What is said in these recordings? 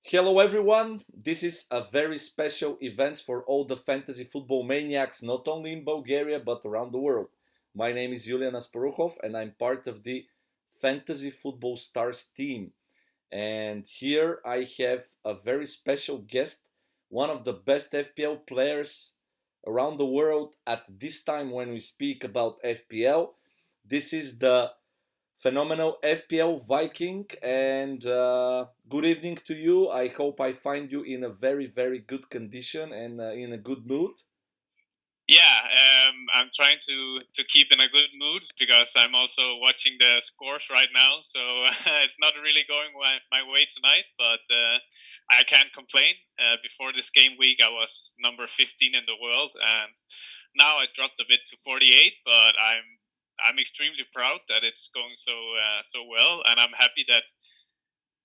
Hello, everyone. This is a very special event for all the fantasy football maniacs, not only in Bulgaria but around the world. My name is Julian Asparuhov, and I'm part of the Fantasy Football Stars team. And here I have a very special guest, one of the best FPL players around the world at this time when we speak about FPL. This is the phenomenal FPL Viking, and good evening to you. I hope I find you in a very, very good condition and in a good mood. Yeah, I'm trying to keep in a good mood because I'm also watching the scores right now. So it's not really going my way tonight, but I can't complain. Before this game week, I was number 15 in the world, and now I dropped a bit to 48. But I'm extremely proud that it's going so well, and I'm happy that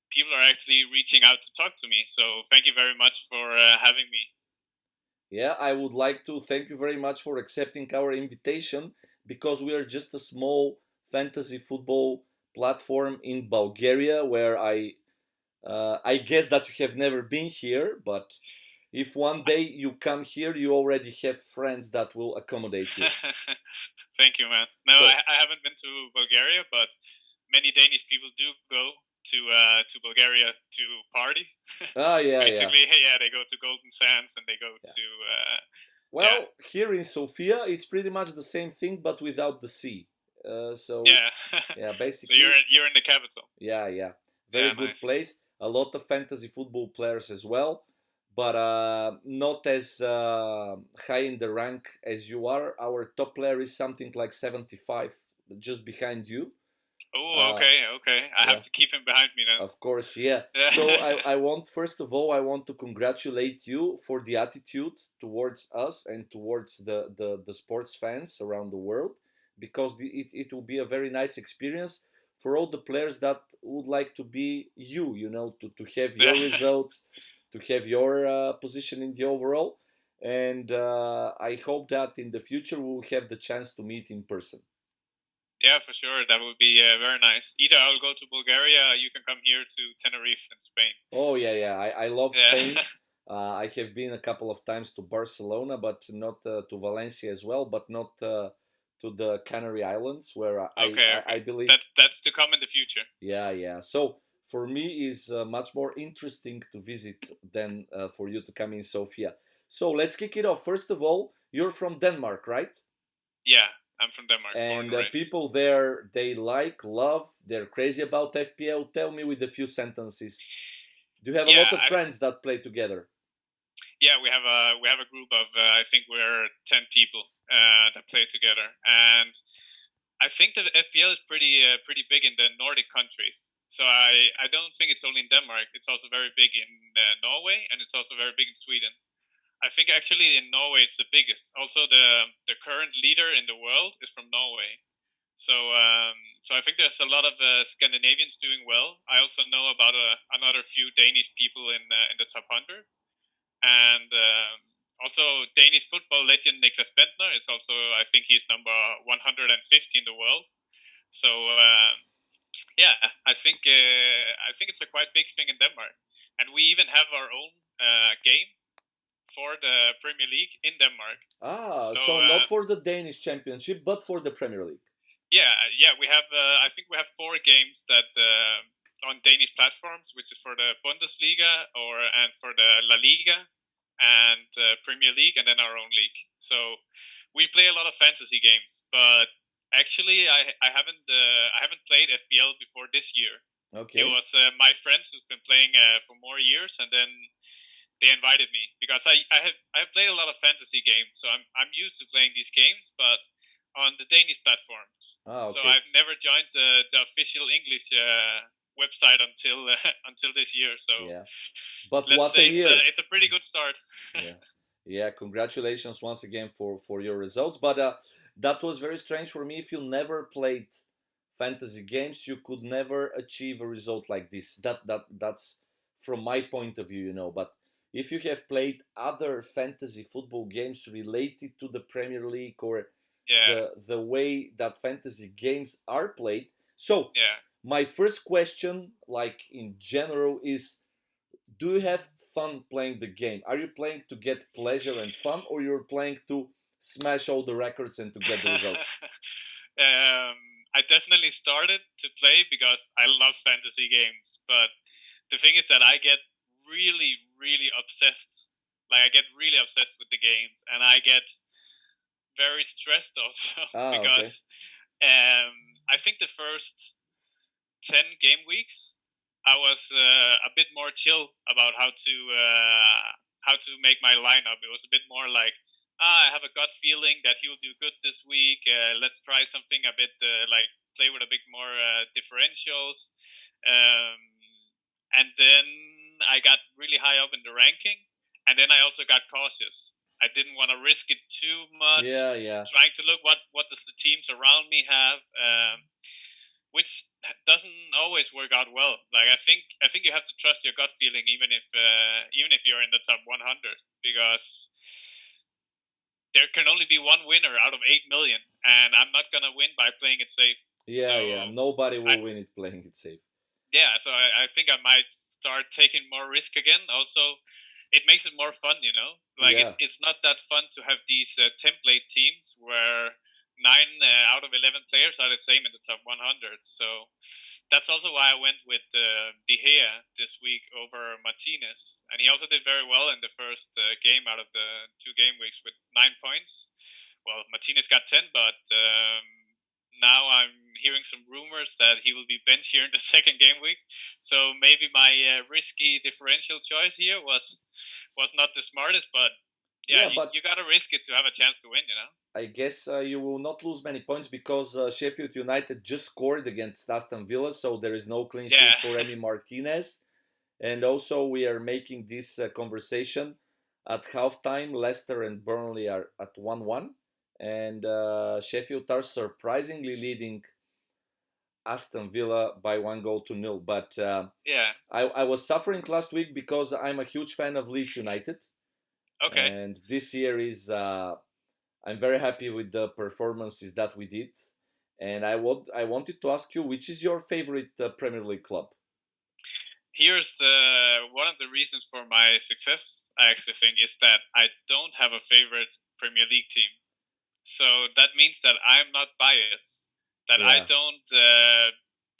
people are actually reaching out to talk to me. So thank you very much for having me. Yeah, I would like to thank you very much for accepting our invitation because we are just a small fantasy football platform in Bulgaria where I guess that you have never been here, but if one day you come here, you already have friends that will accommodate you. Thank you, man. No, So, I haven't been to Bulgaria, but many Danish people do go to Bulgaria to party. yeah, yeah. Basically, yeah, they go to Golden Sands and they go Yeah. to yeah, Well, here in Sofia, it's pretty much the same thing, but without the sea. So, yeah. yeah, So you're basically, you're in the capital. yeah, very Yeah, good nice. place. A lot of fantasy football players as well, but not as high in the rank as you are. Our top player is something like 75, just behind you. Oh, Uh, okay. I have yeah, to keep him behind me of course, yeah. So then. I want, first of all, I want to congratulate you for the attitude towards us and towards the sports fans around the world, because it will be a very nice experience for all the players that would like to be you, to have your results, to have your position in the overall. And I hope that in the future we will have the chance to meet in person. Yeah, for sure. That would be very nice. Either I'll go to Bulgaria, you can come here to Tenerife in Spain. Oh yeah. I love Spain. Yeah. I have been a couple of times to Barcelona, but not to Valencia as well, but not to the Canary Islands, where I Okay. believe. That's to come in the future. Yeah. So for me, is much more interesting to visit than for you to come in Sofia. So let's kick it off. First of all, you're from Denmark, right? Yeah, I'm from Denmark, born And and raised. people there, they love, they're crazy about FPL. Tell me with a few sentences. Do you have a Yeah, lot of friends that play together? yeah, we have a group of I think we're 10 people that play together, and I think that FPL is pretty big in the Nordic countries. So I don't think it's only in Denmark. It's also very big in Norway, and it's also very big in Sweden. I think actually in Norway it's the biggest. Also, the current leader in the world is from Norway. So I think there's a lot of Scandinavians doing well. I also know about another few Danish people in the top 100, and also Danish football legend Niklas Bentner is also, I think he's number 150 in the world. So yeah, I think it's a quite big thing in Denmark, and we even have our own game for the Premier League in Denmark. Ah, So so not for the Danish championship, but for the Premier League. yeah, we have. I think we have 4 games that on Danish platforms, which is for the Bundesliga and for the La Liga and Premier League, and then our own league. So we play a lot of fantasy games, but actually, I haven't played FPL before this year. It Okay. was my friends who've been playing for more years, and then they invited me because I have played a lot of fantasy games, so I'm used to playing these games, but on the Danish platforms. Ah, So okay. I've never joined the official English website until until this year. So Yeah. But let's what a say year. it's a pretty good start. Yeah. Yeah, congratulations once again for your results. But that was very strange for me. If you never played fantasy games, you could never achieve a result like this. That's from my point of view. But if you have played other fantasy football games related to the Premier League or Yeah, the way that fantasy games are played. So yeah. my first question, like in general, is do you have fun playing the game? Are you playing to get pleasure and fun, or you're playing to smash all the records and to get the results? um, I definitely started to play because I love fantasy games, but the thing is that I get really, really obsessed. Like I get really obsessed with the games, and I get very stressed also Ah, okay. because I think the first 10 game weeks I was a bit more chill about how to make my lineup. It was a bit more like, I have a gut feeling that he will do good this week. Let's try something a bit like play with a bit more differentials. Um, and then I got really high up in the ranking, and then I also got cautious. I didn't want to risk it too much, Yeah, yeah, trying to look what does the teams around me have. Which doesn't always work out well. Like I think you have to trust your gut feeling, even if you're in the top 100, because there can only be one winner out of 8 million, and I'm not gonna win by playing it safe. So yeah, yeah. Nobody I will win it playing it safe. yeah, so I think I might start taking more risk again. Also, it makes it more fun, you know. Like Yeah, it's not that fun to have these template teams where nine out of 11 players are the same in the top 100. So that's also why I went with De Gea this week over Martinez, and he also did very well in the first game out of the 2 game weeks with 9 points. Well, Martinez got 10, but now I'm hearing some rumors that he will be benched here in the second game week. So maybe my risky differential choice here was not the smartest, but yeah, yeah, you but gotta risk it to have a chance to win, you know? I guess you will not lose many points because Sheffield United just scored against Aston Villa, so there is no clean Yeah. sheet for Emi Martinez. And also, we are making this conversation at halftime. Leicester and Burnley are at 1-1, and Sheffield are surprisingly leading Aston Villa by 1 goal to nil. But Yeah. I was suffering last week because I'm a huge fan of Leeds United, Okay. and this year is I'm very happy with the performances that we did. And I wanted to ask you, which is your favorite Premier League club? Here's the one of the reasons for my success. I actually think is that I don't have a favorite Premier League team. So that means that I'm not biased. That I Yeah, don't.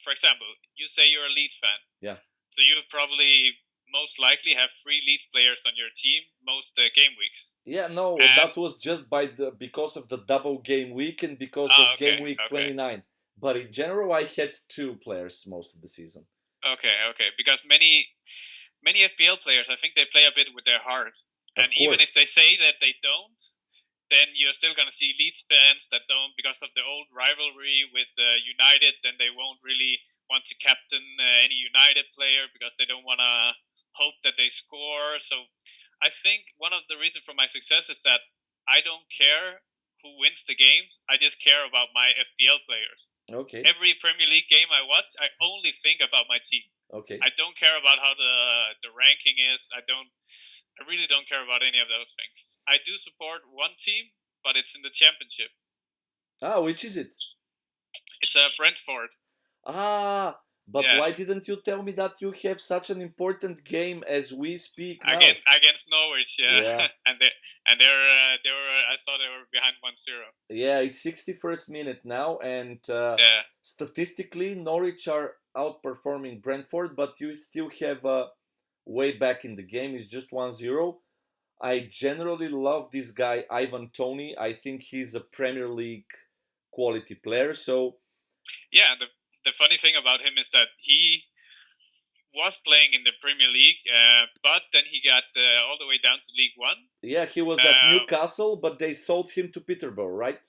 For example, you say you're a Leeds fan, yeah. so you probably most likely have three Leeds players on your team most game weeks. Yeah, no, And that was just by the because of the double game week and because of okay, game week okay, 29. But in general, I had two players most of the season. okay. Because many FPL players, I think they play a bit with their heart, and Of even if course. they say that they don't, then you're still going to see Leeds fans that don't, because of the old rivalry with United, then they won't really want to captain any United player because they don't want to hope that they score. So I think one of the reasons for my success is that I don't care who wins the games. I just care about my FPL players. Okay. Every Premier League game I watch, I only think about my team. Okay. I don't care about how the ranking is. I really don't care about any of those things. I do support one team, but it's in the championship. Ah, which is it? It's Brentford. Ah, but Yeah, why didn't you tell me that you have such an important game as we speak now? against Norwich. Yeah, Yeah. and they were I saw they were behind 1-0. Yeah, it's 61st minute now, and Yeah, statistically, Norwich are outperforming Brentford, but you still have way back in the game. It's just 1-0. I generally love this guy, Ivan Toney. I think he's a Premier League quality player. So, yeah. The funny thing about him is that he was playing in the Premier League, but then he got all the way down to League One. yeah, he was at Uh, Newcastle, but they sold him to Peterborough, right?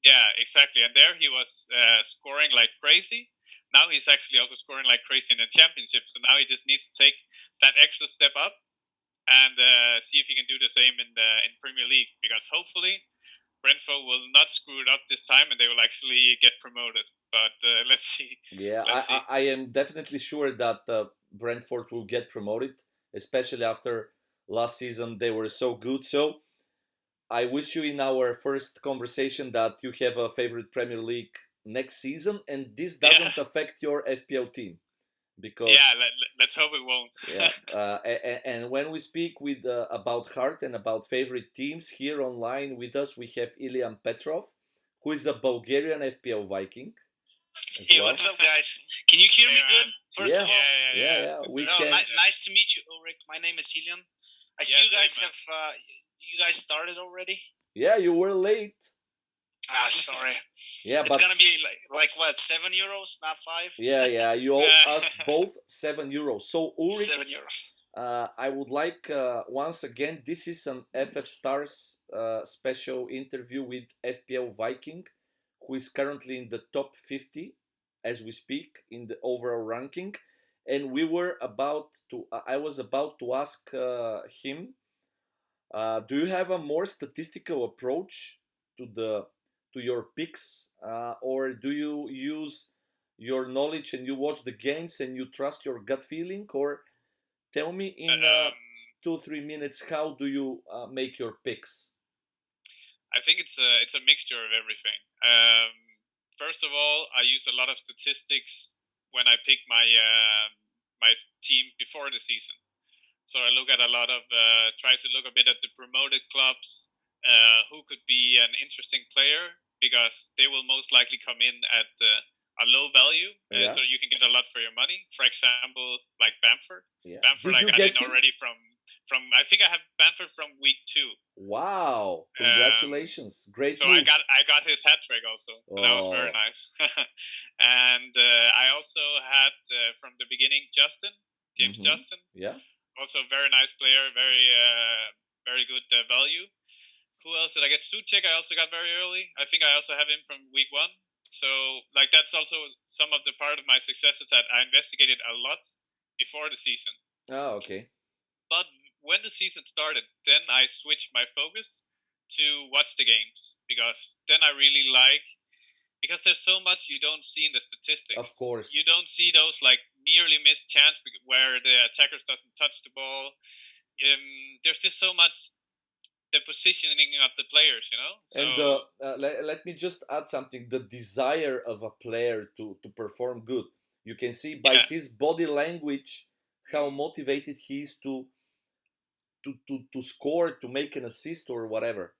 Yeah, exactly. And there he was scoring like crazy. Now he's actually also scoring like crazy in the championship. So now he just needs to take that extra step up and see if he can do the same in Premier League. Because hopefully Brentford will not screw it up this time and they will actually get promoted. But let's see. Yeah, Let's see. I am definitely sure that Brentford will get promoted, especially after last season they were so good. So I wish you in our first conversation that you have a favorite Premier League next season, and this Yeah. doesn't affect your FPL team because let's hope it won't. yeah. And when we speak with about heart and about favorite teams here online with us, we have Ilian Petrov, who is a Bulgarian FPL Viking as Hey, well. what's up, guys? Can you hear me Hey, good? man. First Yeah. of all, Yeah. We no, can. nice to meet you, Ulrich. My name is Ilian. I see you guys have. You guys started already? Yeah, you were late. Sorry. Yeah, it's but gonna be like what, €7, not 5? yeah, you owe us both €7. So Ulrich, €7. I would like once again. This is an FFStars special interview with FPL Viking, who is currently in the top 50 as we speak in the overall ranking. And we were about to. I was about to ask him. Do you have a more statistical approach to the to your picks, or do you use your knowledge and you watch the games and you trust your gut feeling? Or tell me in 2-3 minutes, how do you make your picks? I think it's a mixture of everything. First of all, I use a lot of statistics when I pick my team before the season. So I look at a lot of try to look a bit at the promoted clubs, who could be an interesting player because they will most likely come in at a low value, so you can get a lot for your money. For example, like Bamford. Yeah. Bamford, I got in already from. I think I have Bamford from week 2. Wow! Congratulations, great so move. I got his hat trick also, so that was very nice. And I also had from the beginning James Justin. Yeah. Also a very nice player, very good value. Who else did I get? Suchek I also got very early. I think I also have him from week 1. So like that's also some of the part of my success is that I investigated a lot before the season. Oh, okay. But when the season started, then I switched my focus to watch the games because then I really like, because there's so much you don't see in the statistics. Of course. You don't see those like nearly missed chance where the attackers doesn't touch the ball. There's just so much the positioning of the players, So, and let me just add something. The desire of a player to perform good. You can see by his body language how motivated he is to score, to make an assist or whatever.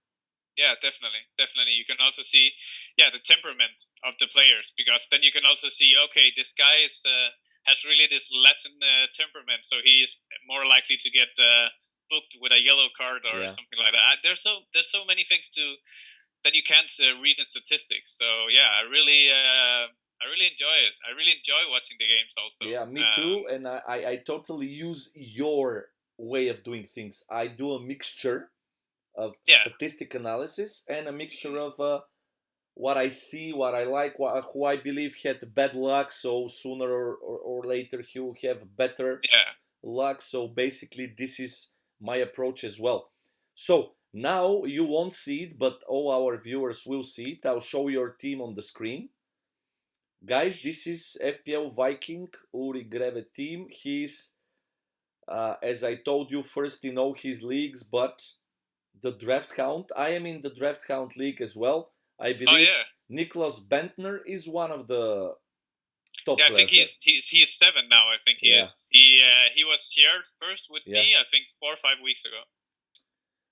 Yeah, definitely. You can also see, the temperament of the players, because then you can also see, okay, this guy has really this Latin temperament, so he is more likely to get booked with a yellow card or something like that. There's so many things that you can't read in statistics. So I really enjoy it. I really enjoy watching the games also. Yeah, me too. And I totally use your way of doing things. I do a mixture of statistic analysis and a mixture of what I see, what I like, who I believe had bad luck, so sooner or later he will have better luck. So basically, this is my approach as well. So now you won't see it, but all our viewers will see it. I'll show your team on the screen. Guys, this is FPL Viking, Uri Greve team. He's, as I told you, first in all his leagues, but the draft count. I am in the draft count league as well. I believe Niklas Bentner is one of the top players. I think he's 7 now. I think he is. He was shared first with me. I think 4 or 5 weeks ago.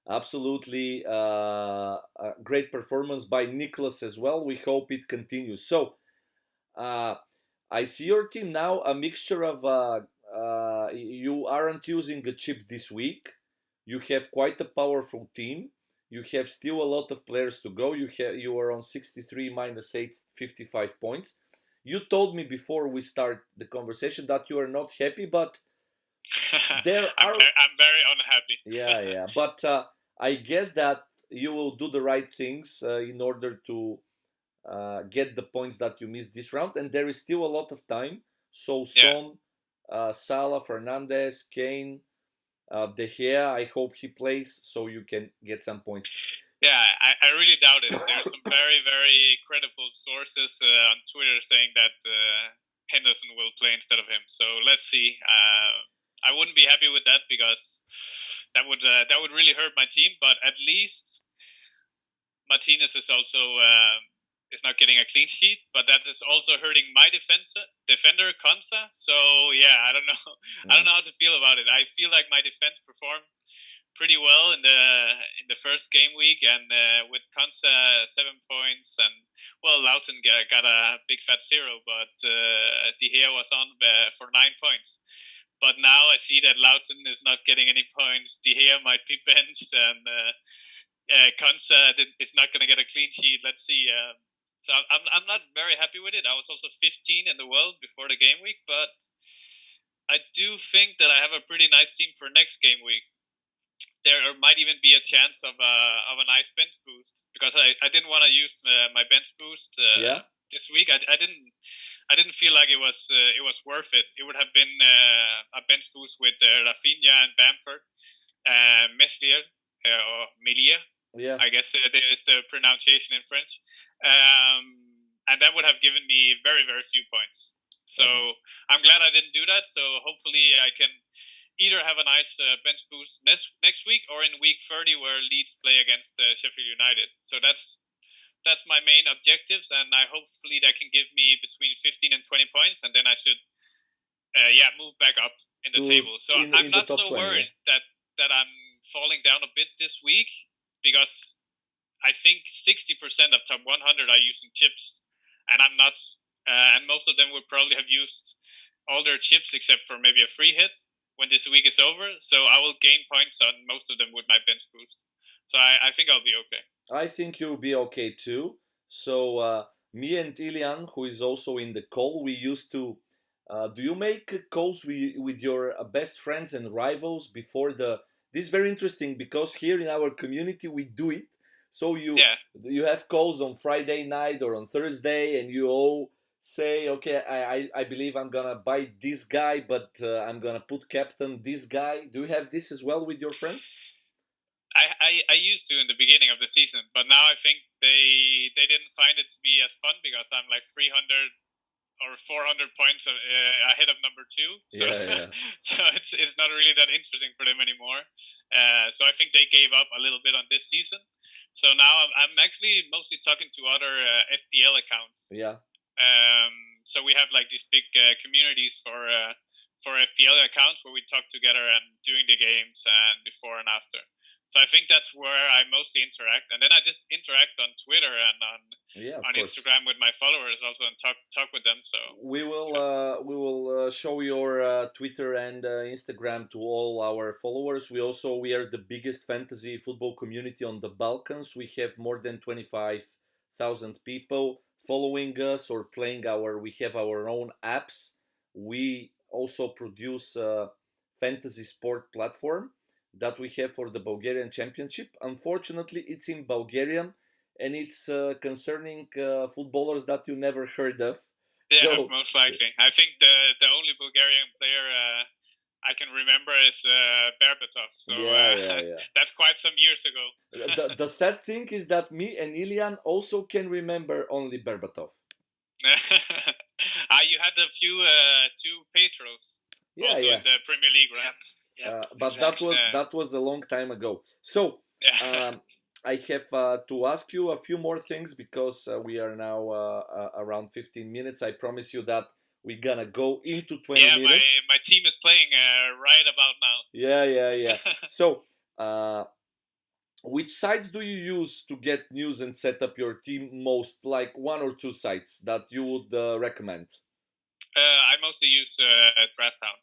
Absolutely, a great performance by Niklas as well. We hope it continues. So, I see your team now. A mixture of you aren't using a chip this week. You have quite a powerful team. You have still a lot of players to go. You are on 63 minus 8, 55 points. You told me before we start the conversation that you are not happy, but I'm very unhappy. Yeah. But I guess that you will do the right things in order to get the points that you missed this round, and there is still a lot of time. So Son, Salah, Fernandez, Kane, De Gea, I hope he plays so you can get some points. Yeah, I really doubt it. There's some very, very credible sources on Twitter saying that Henderson will play instead of him. So let's see. I wouldn't be happy with that because that would really hurt my team. But at least Martinez is also is not getting a clean sheet, but that is also hurting my defender Konsa. So yeah, I don't know. I don't know how to feel about it. I feel like my defense performed pretty well in the first game week, and with Konsa 7 points, and well, Lauten got a big fat zero, but De Gea was on for 9 points. But now I see that Lauten is not getting any points. De Gea might be benched, and Konsa is not going to get a clean sheet. Let's see. So I'm not very happy with it. I was also 15 in the world before the game week, but I do think that I have a pretty nice team for next game week. There might even be a chance of a nice bench boost, because I didn't want to use my bench boost this week. I didn't feel like it was worth it. It would have been a bench boost with Rafinha and Bamford, Meslier or Melia. Yeah. I guess is the pronunciation in French. And that would have given me very, very few points. So I'm glad I didn't do that. So hopefully I can either have a nice bench boost next week, or in week 30 where Leeds play against Sheffield United. So that's my main objectives, and I hopefully that can give me between 15 and 20 points, and then I should move back up in the table. So I'm not so 20, worried that I'm falling down a bit this week, because I think 60% of top 100 are using chips, and I'm not. And most of them would probably have used all their chips except for maybe a free hit when this week is over. So I will gain points on most of them with my bench boost. So I think I'll be okay. I think you'll be okay too. So me and Ilian, who is also in the call, we used to. Do you make calls with your best friends and rivals before the? This is very interesting because here in our community we do it. So you have calls on Friday night or on Thursday, and you all say, okay, I believe I'm gonna buy this guy, but I'm gonna put captain this guy. Do you have this as well with your friends? I used to in the beginning of the season, but now I think they didn't find it to be as fun, because I'm like 300 or 400 points ahead of number 2. So so it's not really that interesting for them anymore. So I think they gave up a little bit on this season. So now I'm actually mostly talking to other FPL accounts. Yeah. So we have like these big communities for FPL accounts where we talk together and during the games and before and after. So I think that's where I mostly interact, and then I just interact on Twitter and on Instagram with my followers also, and talk with them. So we will show your Twitter and Instagram to all our followers. We are the biggest fantasy football community on the Balkans. We have more than 25,000 people following us or playing we have our own apps. We also produce a fantasy sport platform that we have for the Bulgarian Championship. Unfortunately, it's in Bulgarian, and it's concerning footballers that you never heard of. Yeah, so, most likely. I think the only Bulgarian player I can remember is Berbatov. So that's quite some years ago. The sad thing is that me and Ilian also can remember only Berbatov. You had a few two Petros also in the Premier League, right? But exactly. that was a long time ago. So I have to ask you a few more things, because we are now around 15 minutes. I promise you that we're gonna go into 20 minutes. My team is playing right about now. Yeah. So which sites do you use to get news and set up your team most? Like 1 or 2 sites that you would recommend? I mostly use Draft Hound.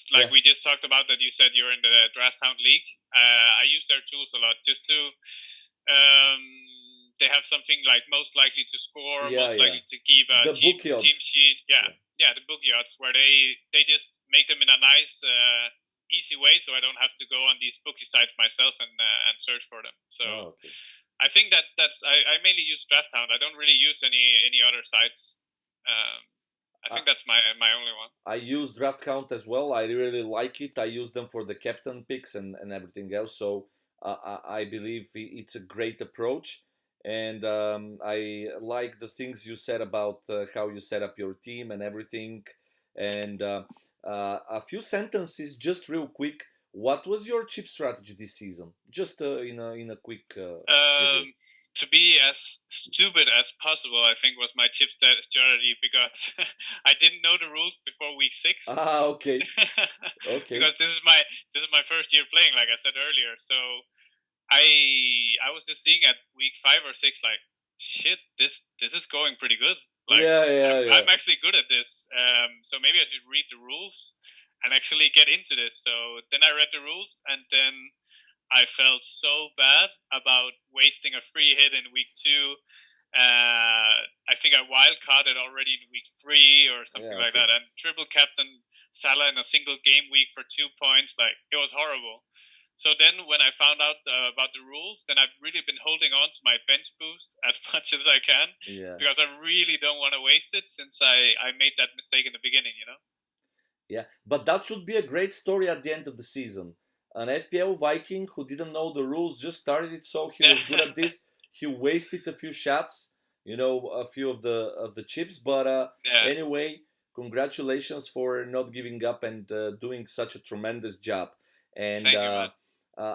Like we just talked about, that you said you're in the Draft Hound League. I use their tools a lot, just to they have something like most likely to score, most likely to keep a team sheet. The book odds, where they just make them in a nice easy way, so I don't have to go on these bookie sites myself and search for them. So I think that's I mainly use Draft Hound. I don't really use any other sites. I think that's my only one. I use Draft Count as well. I really like it. I use them for the captain picks and everything else. So I believe it's a great approach. And I like the things you said about how you set up your team and everything. And a few sentences, just real quick. What was your chip strategy this season? Just in a quick review. Um, to be as stupid as possible, I think was my chip strategy because I didn't know the rules before week 6. Ah, okay, okay. Because this is my first year playing, like I said earlier. So I was just seeing at week 5 or 6, like, shit, this is going pretty good. Like, Yeah, yeah, yeah. I'm actually good at this. So maybe I should read the rules and actually get into this. So then I read the rules, and then I felt so bad about wasting a free hit in week 2. I think I wildcarded already in week 3 or something Yeah, like okay. that, and triple captain Salah in a single game week for 2 points. Like, it was horrible. So then, when I found out about the rules, then I've really been holding on to my bench boost as much as I can, Yeah. because I really don't want to waste it, since I made that mistake in the beginning. Yeah, but that should be a great story at the end of the season. An FPL Viking who didn't know the rules just started it, so he was good at this. He wasted a few shots, a few of the chips. But Yeah. anyway, congratulations for not giving up and doing such a tremendous job. And Thank you, man.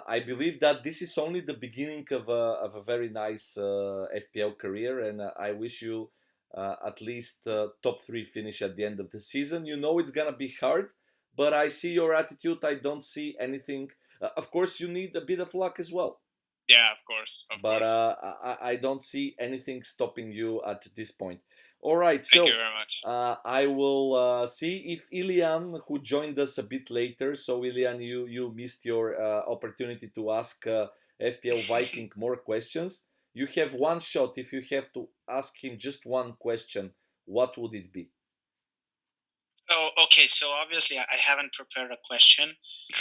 I believe that this is only the beginning of a very nice FPL career, and I wish you at least top three finish at the end of the season. You know it's gonna be hard, but I see your attitude. I don't see anything. Of course, you need a bit of luck as well, Yeah, of course, of but course. I don't see anything stopping you at this point. All right, Thank you so very much. I will see if Ilian, who joined us a bit later. So Ilian, you missed your opportunity to ask FPL Viking more questions. You have one shot. If you have to ask him just one question, what would it be? Oh, okay. So obviously, I haven't prepared a question.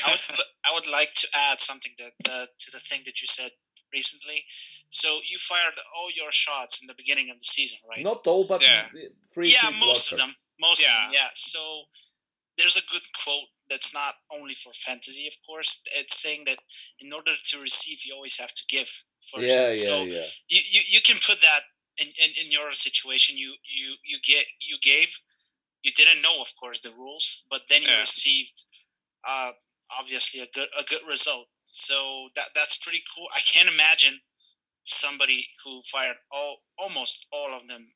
I would like to add something to the thing that you said recently. So you fired all your shots in the beginning of the season, right? Not all, but Yeah. free Yeah, hit most of wildcard. them. Most of Yeah. them. Yeah. So there's a good quote that's not only for fantasy, of course. It's saying that in order to receive, you always have to give first. Yeah, yeah, So yeah. you can put that in your situation. You gave. You didn't know, of course, the rules, but then you Yeah. received obviously a good result. So that's pretty cool. I can't imagine somebody who fired almost all of them,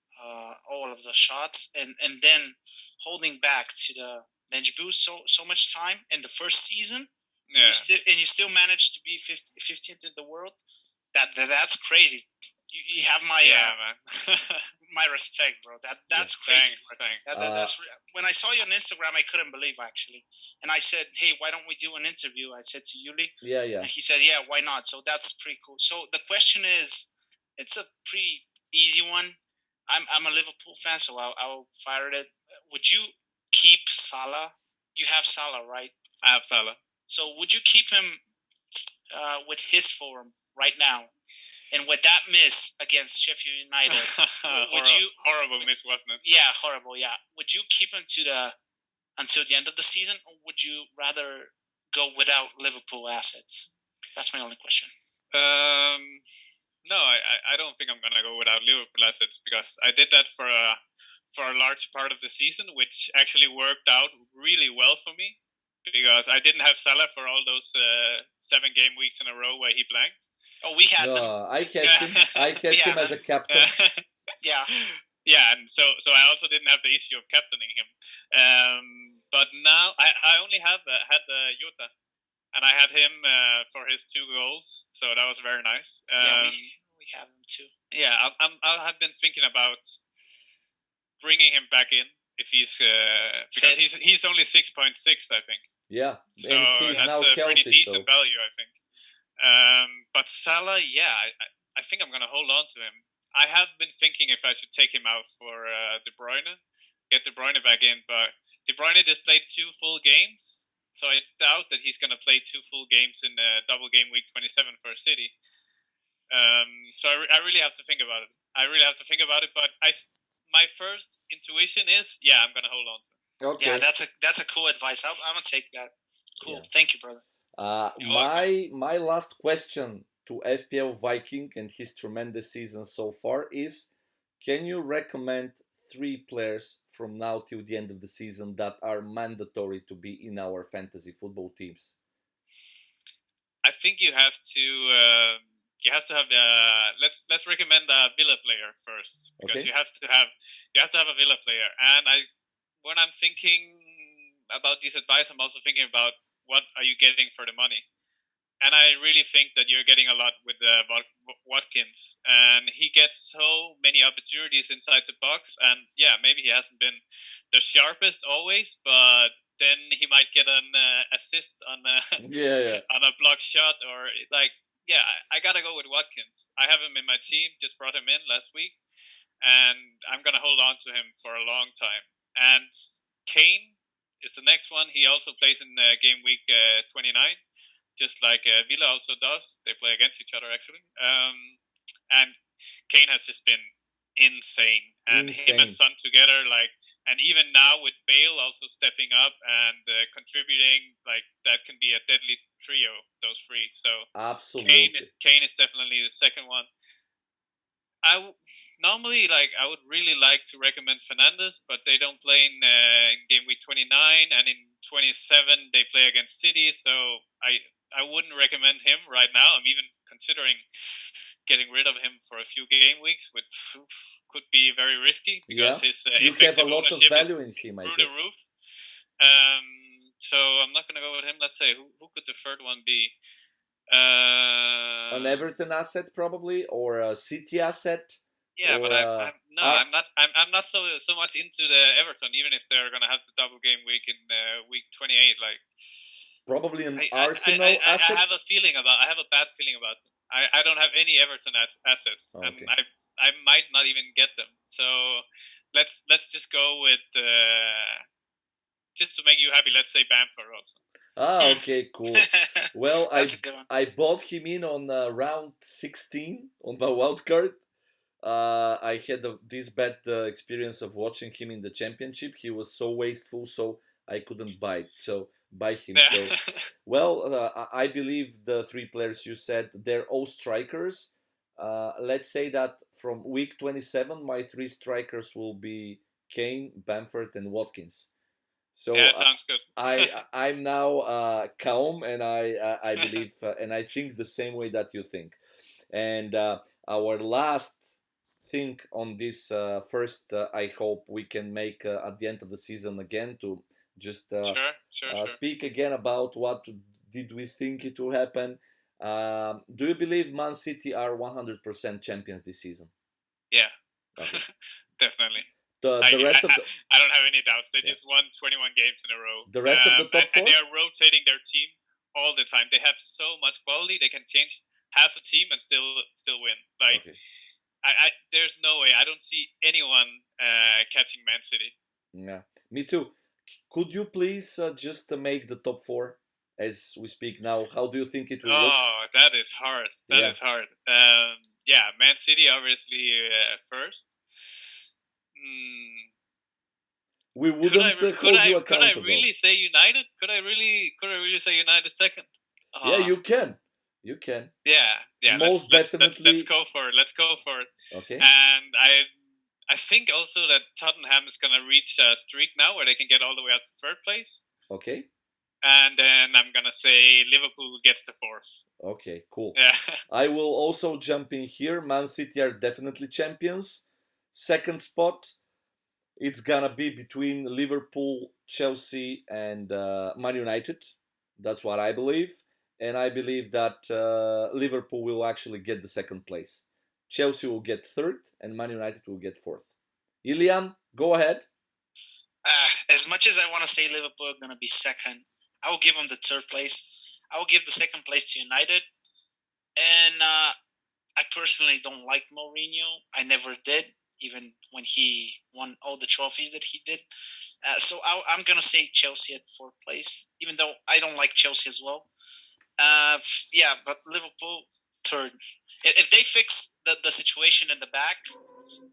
all of the shots, and then holding back to the bench boost so much time in the first season. Yeah. And you still managed to be 15th in the world. That's crazy. You have my man. my respect, bro. That's Yeah. crazy. Thanks. That's when I saw you on Instagram, I couldn't believe actually, and I said, "Hey, why don't we do an interview?" I said to Yuli, Yeah, yeah. and he said, "Yeah, why not?" So that's pretty cool. So the question is, it's a pretty easy one. I'm a Liverpool fan, so I'll fire it. Would you keep Salah? You have Salah, right? I have Salah. So would you keep him with his form right now? And with that miss against Sheffield United, horrible miss, wasn't it? Yeah, horrible. Yeah, would you keep him until the end of the season, or would you rather go without Liverpool assets? That's my only question. No, I don't think I'm gonna go without Liverpool assets, because I did that for a large part of the season, which actually worked out really well for me, because I didn't have Salah for all those 7 game weeks in a row where he blanked. Oh, we had them. I had him. I had him as a captain. Yeah. Yeah, and so I also didn't have the issue of captaining him. But now I only had Jota, and I had him for his 2 goals, so that was very nice. Yeah, we have him too. Yeah, I have been thinking about bringing him back in if he's because he's only 6.6, I think. Yeah, so and he's that's now a healthy, pretty decent so value, I think. But Salah, yeah, I think I'm gonna hold on to him. I have been thinking if I should take him out for De Bruyne, get De Bruyne back in, but De Bruyne just played 2 full games, so I doubt that he's gonna play 2 full games in the double game week 27 for City. So I really have to think about it. But my first intuition is, yeah, I'm gonna hold on to it. okay. Yeah, that's a cool advice. I'm gonna take that. Cool. Yeah. Thank you, brother. My last question to FPL Viking and his tremendous season so far is: can you recommend 3 players from now till the end of the season that are mandatory to be in our fantasy football teams? think you have to have let's recommend a Villa player first, because Okay. you have to have a Villa player. And when I'm thinking about this advice, I'm also thinking about what are you getting for the money. And I really think that you're getting a lot with Watkins, and he gets so many opportunities inside the box. And yeah, maybe he hasn't been the sharpest always, but then he might get an assist on Yeah, yeah. on a block shot, or like, yeah, I gotta go with Watkins. I have him in my team, just brought him in last week, and I'm gonna hold on to him for a long time. And Kane is the next one. He also plays in game week 29, just like Villa also does. They play against each other actually. And Kane has just been insane, and him and Insane. Son together, like, and even now with Bale also stepping up and contributing, like that can be a deadly trio, those three. So Absolutely. Kane is definitely the second one. Normally, like, I would really like to recommend Fernandes, but they don't play in game week 29, and in 27 they play against City. So I wouldn't recommend him right now. I'm even considering getting rid of him for a few game weeks, which could be very risky because Yeah. his You have a effective lot of ownership is value in him, I through the guess. roof. So I'm not gonna go with him. Let's say who could the third one be? An Everton asset, probably, or a City asset, Yeah, but or Ar- I'm not so much into the Everton, even if they're gonna have the double game week in week 28. Like, probably an I Arsenal asset. have a feeling about I have a bad feeling about them. I don't have any Everton assets, and Okay. I might not even get them. So let's just go with just to make you happy. Let's say Bamford also. Okay, cool. Well, That's a good one. I bought him in on round 16 on my wild card. I had this bad experience of watching him in the championship. He was so wasteful, so I couldn't buy him. So, Yeah. well, I believe the three players you said, they're all strikers. Let's say that from week 27, my three strikers will be Kane, Bamford, and Watkins. So Yeah, sounds good. I'm now calm, and I believe and I think the same way that you think. And our last thing on this first, I hope we can make at the end of the season again to just Sure. speak again about what did we think it will happen. Do you believe Man City are 100% champions this season? Yeah, Okay. definitely. The rest of the I don't have any doubts. They yeah. just won 21 games in a row. The rest of the top And four? they are rotating their team all the time. They have so much quality. They can change half a team and still win. Like, Okay. there's no way. I don't see anyone catching Man City. Yeah, me too. Could you please just make the top four as we speak now? How do you think it will look? Oh, that is hard. That Yeah, is hard. Yeah, Man City obviously first. Hmm. we wouldn't hold you Could I accountable. really say United? Could I really say United second? Yeah, Ah, you can. You can. yeah. Most Let's definitely. go for it. Let's go for it. Okay. And I think also that Tottenham is gonna reach a streak now where they can get all the way up to third place. Okay. And then I'm gonna say Liverpool gets to fourth. Okay, cool. Yeah. I will also jump in here. Man City are definitely champions. Second spot, it's gonna be between Liverpool, Chelsea, and Man United. That's what I believe, and I believe that Liverpool will actually get the second place. Chelsea will get third, and Man United will get fourth. Ilian, go ahead. As much as I want to say Liverpool are going to be second, I will give them the third place. I will give the second place to United. And I personally don't like Mourinho. I never did, even when he won all the trophies that he did. So I'm going to say Chelsea at fourth place, even though I don't like Chelsea as well. Yeah, but Liverpool third. If they fix the situation in the back,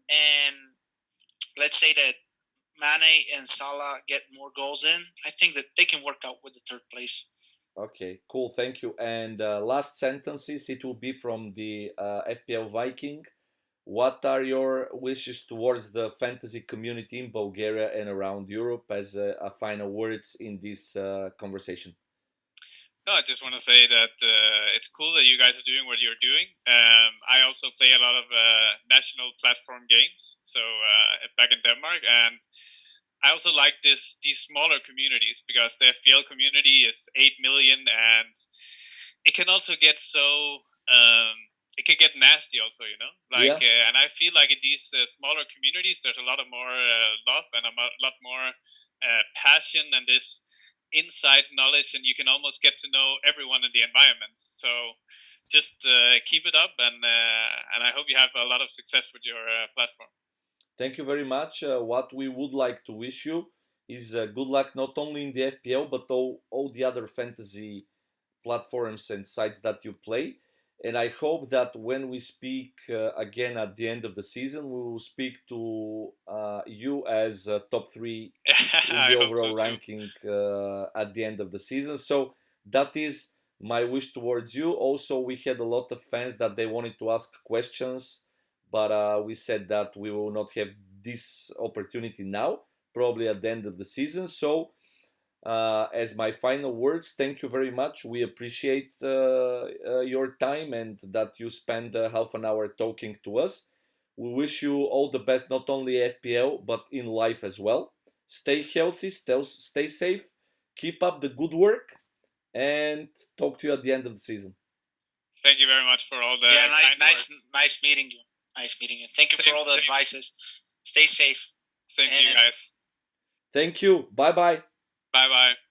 and let's say that Mane and Salah get more goals in, I think that they can work out with the third place. Okay, cool, thank you. And last sentences, it will be from the FPL Viking. What are your wishes towards the fantasy community in Bulgaria and around Europe as a final words in this conversation? No, I just want to say that it's cool that you guys are doing what you're doing. I also play a lot of national platform games, so back in Denmark, and I also like these smaller communities because the FPL community is 8 million, and it can also get so it can get nasty also, you know, like Yeah. and I feel like in these smaller communities there's a lot of more love and lot more passion and this inside knowledge, and you can almost get to know everyone in the environment. So just keep it up, and I hope you have a lot of success with your platform. Thank you very much. What we would like to wish you is good luck not only in the FPL but all the other fantasy platforms and sites that you play. And I hope that when we speak again at the end of the season, we will speak to you as top three in the I hope so overall too. ranking at the end of the season. So that is my wish towards you. Also, we had a lot of fans that they wanted to ask questions, but we said that we will not have this opportunity now, probably at the end of the season. So as my final words, thank you very much. We appreciate your time and that you spend half an hour talking to us. We wish you all the best, not only FPL, but in life as well. Stay healthy, stay safe, keep up the good work, and talk to you at the end of the season. Thank you very much for all the kind words. Nice meeting you. Nice meeting you. Thank you for all the advices. Stay safe. Same to you guys. Thank you. Bye bye. Bye bye.